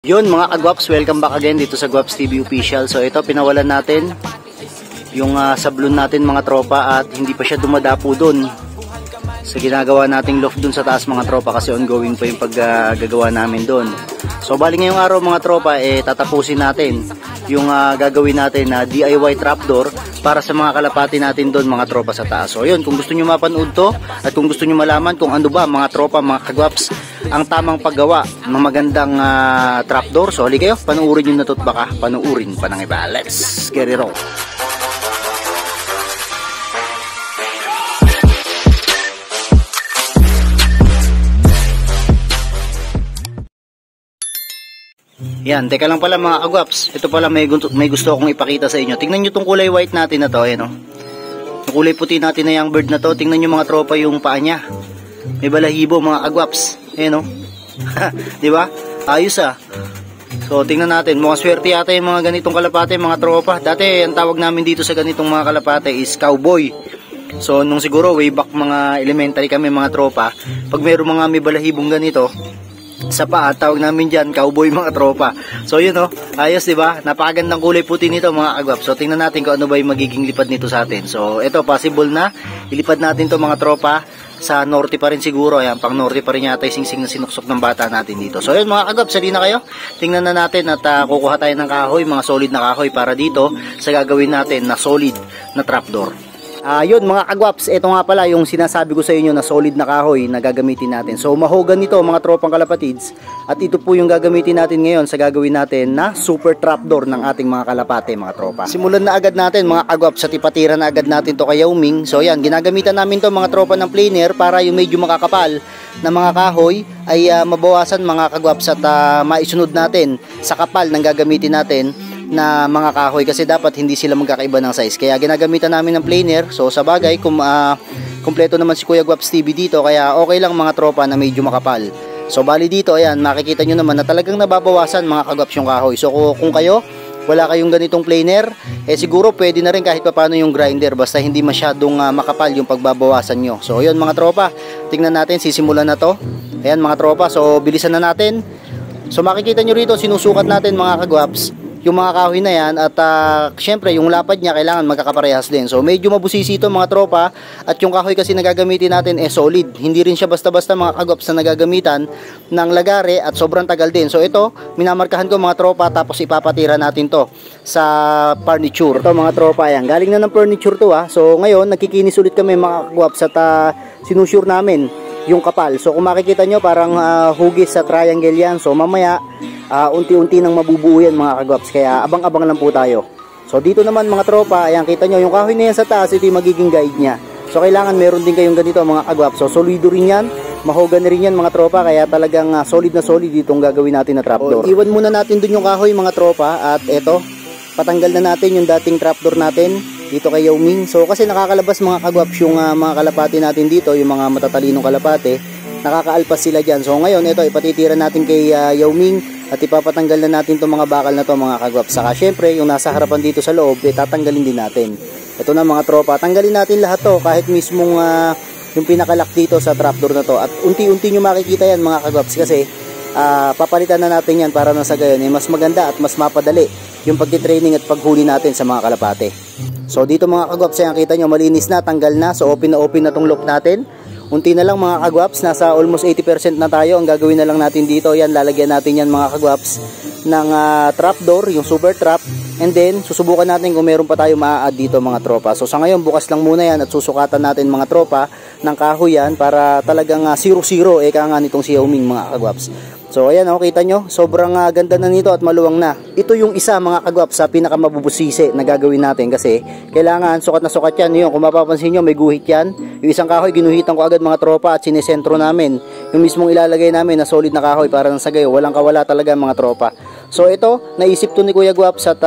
Yun mga kagwaps, welcome back again dito sa Gwaps TV Official. So ito, pinawalan natin yung sablon natin mga tropa at hindi pa siya dumadapo dun sa ginagawa nating loft dun sa taas mga tropa kasi ongoing pa yung paggagawa namin dun. So bali ngayong araw mga tropa, tatapusin natin yung gagawin natin na DIY trapdoor para sa mga kalapati natin dun mga tropa sa taas. So yun, kung gusto nyo mapanood to at kung gusto nyo malaman kung ano ba mga tropa, mga kagwaps, ang tamang paggawa ng magandang trapdoor, so hali kayo, panuurin nyo na to at baka panuurin pa ng iba. Let's get it on. Yan, teka lang pala mga kagwaps, ito pala may gusto akong ipakita sa inyo. Tingnan nyo tong kulay white natin na to, ayan o. Yung kulay puti natin na young bird na to, tingnan nyo mga tropa yung paa nya. May balahibo mga kagwaps, ayan o. Diba? Ayos ah. So tingnan natin, mukhang swerte yata yung mga ganitong kalapate mga tropa. Dati ang tawag namin dito sa ganitong mga kalapate is cowboy. So nung siguro way back mga elementary kami mga tropa, pag mayroong mga may balahibong ganito sa paa, tawag namin dyan cowboy mga tropa. So yun o, ayos diba? Napakagandang kulay puti nito mga kagwap. So tingnan natin kung ano ba yung magiging lipad nito sa atin. So ito, possible na ilipad natin to mga tropa sa norte pa rin siguro. Ayan, pang norte pa rin yata yung singsing na sinuksok ng bata natin dito. So yun mga kagwap, sali na kayo. Tingnan na natin at kukuha tayo ng kahoy, mga solid na kahoy para dito sa gagawin natin na solid na trapdoor. Yun mga kagwaps, ito nga pala yung sinasabi ko sa inyo na solid na kahoy na gagamitin natin. So mahogan nito mga tropang kalapatids, at ito po yung gagamitin natin ngayon sa gagawin natin na super trapdoor ng ating mga kalapate mga tropa. Simulan na agad natin mga kagwaps, at ipatira na agad natin to kay Yao Ming. So yan, ginagamitan namin to mga tropa ng planer para yung medyo makakapal na mga kahoy ay mabawasan mga kagwaps at maisunod natin sa kapal ng gagamitin natin na mga kahoy, kasi dapat hindi sila magkakaiba ng size. Kaya ginagamitan namin ng planer. So sa bagay, kumpleto naman si Kuya Gwaps TV dito, kaya okay lang mga tropa na medyo makapal. So bali dito, ayan, makikita nyo naman na talagang nababawasan mga kagwaps yung kahoy. So kung kayo wala kayong ganitong planer, siguro pwede na rin kahit paano yung grinder, basta hindi masyadong makapal yung pagbabawasan nyo. So yun mga tropa, tingnan natin, sisimulan na to. Ayan mga tropa, so bilisan na natin. So makikita nyo rito, sinusukat natin mga kagwaps yung mga kahoy na yan, at syempre yung lapad niya kailangan magkakaparehas din. So medyo mabusisi ito mga tropa, at yung kahoy kasi na gagamitin natin solid. Hindi rin siya basta-basta mga kagwaps na nagagamitan ng lagare, at sobrang tagal din. So ito, minamarkahan ko mga tropa, tapos ipapatira natin to sa furniture. Ito mga tropa, yan, galing na ng furniture to So ngayon, nagkikinis ulit kami mga kagwaps, at sinusure namin yung kapal. So kung makikita nyo, parang hugis sa triangle yan. So mamaya unti-unti nang mabubuo yan mga kagwaps, kaya abang-abang lang po tayo. So dito naman mga tropa, ayan, kita nyo yung kahoy na yan sa taas, ito yung magiging guide nya. So kailangan meron din kayong ganito mga kagwaps. So solido rin yan, mahogan rin yan mga tropa, kaya talagang solid na solid itong gagawin natin na trapdoor. Iwan muna natin dun yung kahoy mga tropa, at eto, patanggal na natin yung dating trapdoor natin dito kay Yao Ming. So kasi nakakalabas mga kagwaps yung mga kalapati natin dito, yung mga matatalinong kalapate, nakakaalpas sila dyan. So ngayon ito, ipatitira natin kay Yao Ming, at ipapatanggal na natin itong mga bakal na to mga kagwaps. Saka syempre yung nasa harapan dito sa loob, tatanggalin din natin. Ito na mga tropa, tanggalin natin lahat to, kahit mismong yung pinakalak dito sa trapdoor na to. At unti-unti nyo makikita yan mga kagwaps, kasi papalitan na natin yan para nasa gayon mas maganda at mas mapadali yung pagtitraining at paghuli natin sa mga kalapate. So dito mga kagwaps, yan kita nyo, malinis na, tanggal na. So open na itong lock natin. Unti na lang mga kagwaps, nasa almost 80% na tayo. Ang gagawin na lang natin dito, yan, lalagyan natin yan mga kagwaps ng trapdoor, yung super trap. And then susubukan natin kung meron pa tayo maa-add dito mga tropa. So sa ngayon bukas lang muna yan, at susukatan natin mga tropa ng kahoy yan para talagang 0-0 eka nga nitong si Yao Ming mga kagwaps. So ayan kita nyo, sobrang ganda na nito at maluwang na. Ito yung isa mga kagwaps sa pinakamabubusisi na gagawin natin, kasi kailangan sukat na sukat yan. Yun, kung mapapansin nyo, may guhit yan. Yung isang kahoy ginuhitan ko agad mga tropa, at sinesentro namin yung mismong ilalagay namin na solid na kahoy para nang sagayo walang kawala talaga mga tropa. So ito, naisip to ni Kuya Gwaps, at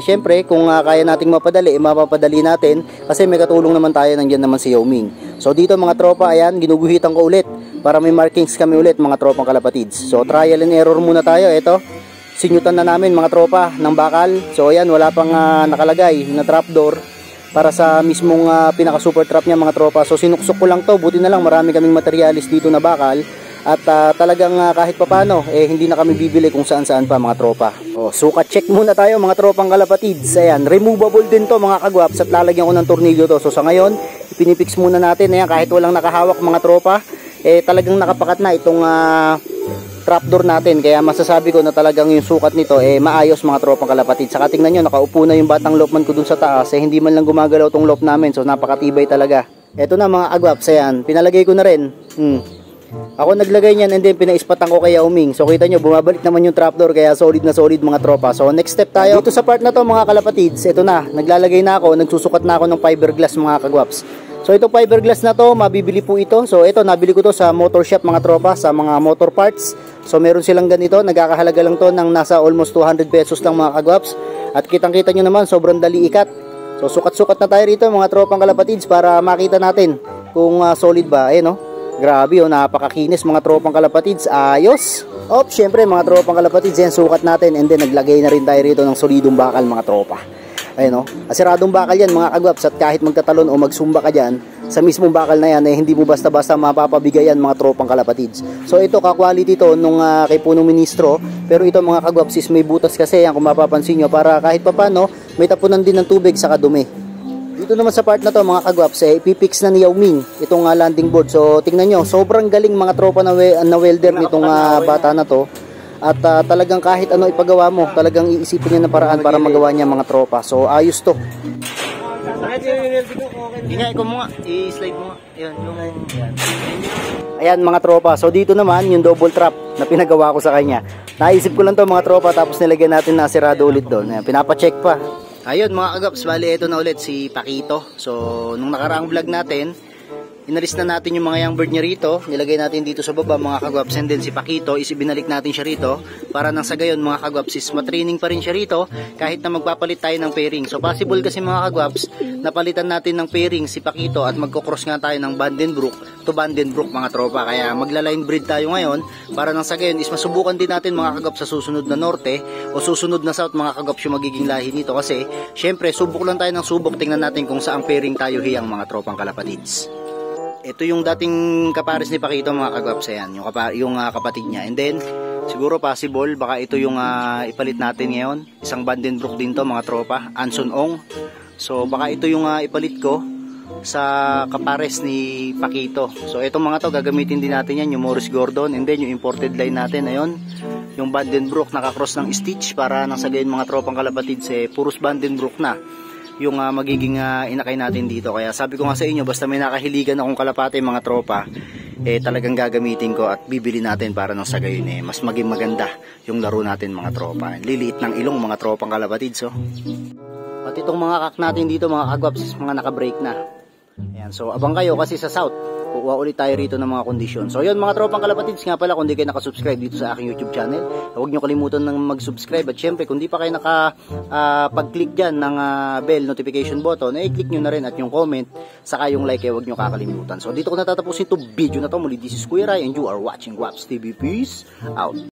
syempre kung kaya nating mapapadali natin, kasi may katulong naman tayo, nandiyan naman si Yao Ming. So dito mga tropa, ayan, ginuguhitan ko ulit para may markings kami ulit mga tropang kalapatids. So trial and error muna tayo. Ito, sinyutan na namin mga tropa ng bakal. So ayan, wala pang nakalagay na trapdoor para sa mismong pinaka super trap niya mga tropa. So sinuksok ko lang to, buti na lang marami kaming materialis dito na bakal, At talagang kahit papano hindi na kami bibili kung saan-saan pa mga tropa. Sukat check muna tayo mga tropang kalapatids. Ayan, removable din to mga kagwaps at lalagyan ko ng tornilyo to. So sa ngayon, ipinipix muna natin. Ayan, kahit walang nakahawak mga tropa, talagang nakapakat na itong trapdoor natin. Kaya masasabi ko na talagang yung sukat nito maayos mga tropang kalapatids. Saka tingnan nyo, nakaupo na yung batang loopman ko dun sa taas. Hindi man lang gumagalaw tong loop namin. So napakatibay talaga. Eto na mga kagwaps, ayan, pinalagay ko na rin. Ako naglagay niyan and then pinaispatan ko kay Yao Ming. So kita nyo, bumabalik naman yung trapdoor kaya solid na solid mga tropa. So next step tayo. Dito sa part na to mga kalapatids, ito na, naglalagay na ako, nagsusukat na ako ng fiberglass mga kagwaps. So ito fiberglass na to, mabibili po ito. So ito, nabili ko to sa motor shop mga tropa, sa mga motor parts. So meron silang ganito, nagkakahalaga lang to ng nasa almost 200 pesos lang mga kagwaps. At kitang kita nyo naman, sobrang dali ikat. So sukat-sukat na tayo rito mga tropang kalapatids para makita natin kung solid ba. Ayan no. Grabe napakakinis mga tropang kalapatids. Ayos. Syempre mga tropang kalapatids, yan sukat natin and then naglagay na rin tayo rito ng solidong bakal mga tropa. Ayun asiradong bakal yan mga kagwaps at kahit magtatalon o magsumba ka dyan, sa mismong bakal na yan hindi mo basta-basta mapapabigayan mga tropang kalapatids. So ito ka-quality to nung kay Punong Ministro, pero ito mga kagwaps is may butas kasi yan kung mapapansin nyo para kahit papano may tapunan din ng tubig sa kadumi. Dito naman sa part na to mga kagwaps, ipipix na ni Yao Ming itong landing board. So tingnan nyo, sobrang galing mga tropa na welder nitong bata na to. At talagang kahit ano ipagawa mo, talagang iisipin niya ng paraan para magawa niya mga tropa. So ayos to. Ikaw mo nga, i-slide mo nga. Ayan mga tropa, so dito naman yung double trap na pinagawa ko sa kanya. Naisip ko lang to mga tropa, tapos nilagyan natin na sirado ulit doon. Ayan, pinapacheck pa. Ayun mga kagaps, bali ito na ulit si Pakito. So nung nakaraang vlog natin, inalis na natin yung mga young bird niya rito, nilagay natin dito sa baba mga kagwaps, and then si Pakito is ibinalik natin siya rito para nang sa gayon mga kagwaps is matraining pa rin siya rito kahit na magpapalit tayo ng pairing. So possible kasi mga kagwaps napalitan natin ng pairing si Pakito at magkocross nga tayo ng Vandenbroek to Vandenbroek mga tropa, kaya magla-line breed tayo ngayon para nang sa gayon is masubukan din natin mga kagwaps sa susunod na norte o susunod na south mga kagwaps yung magiging lahi nito, kasi syempre subok lang tayo ng subok, tingnan natin kung saang pairing tayo hiyang mga tropang kalapatids. Ito yung dating kapares ni Pakito mga kagwaps, yan yung kapatid niya, and then siguro possible baka ito yung ipalit natin ngayon, isang Vandenbroek din to mga tropa, Anson Ong. So baka ito yung ipalit ko sa kapares ni Pakito. So itong mga to gagamitin din natin yan, yung Morris Gordon, and then yung imported line natin ayon, yung Vandenbroek nakakross ng stitch para nang sa gayon mga tropang kalapatids puros Vandenbroek na yung magiging inakay natin dito. Kaya sabi ko nga sa inyo, basta may nakahiligan akong kalapate mga tropa, talagang gagamitin ko at bibili natin para nang sa gayon mas maging maganda yung laro natin mga tropa. Liliit ng ilong mga tropang kalapatids. At itong mga kak natin dito mga kagwaps, mga naka-break na. Ayan, so abang kayo kasi sa south kukuha ulit tayo rito ng mga kondisyon. So yun mga tropang kalapatids, nga pala kung di kayo nakasubscribe dito sa aking YouTube channel, huwag nyo kalimutan ng mag-subscribe. At syempre kung di pa kayo pag-click dyan ng bell notification button, i-click nyo na rin, at yung comment saka yung like huwag nyo kakalimutan. So dito ko natatapusin itong video na to. Muli, this is Kuya Rai and you are watching Guaps TV. Peace out.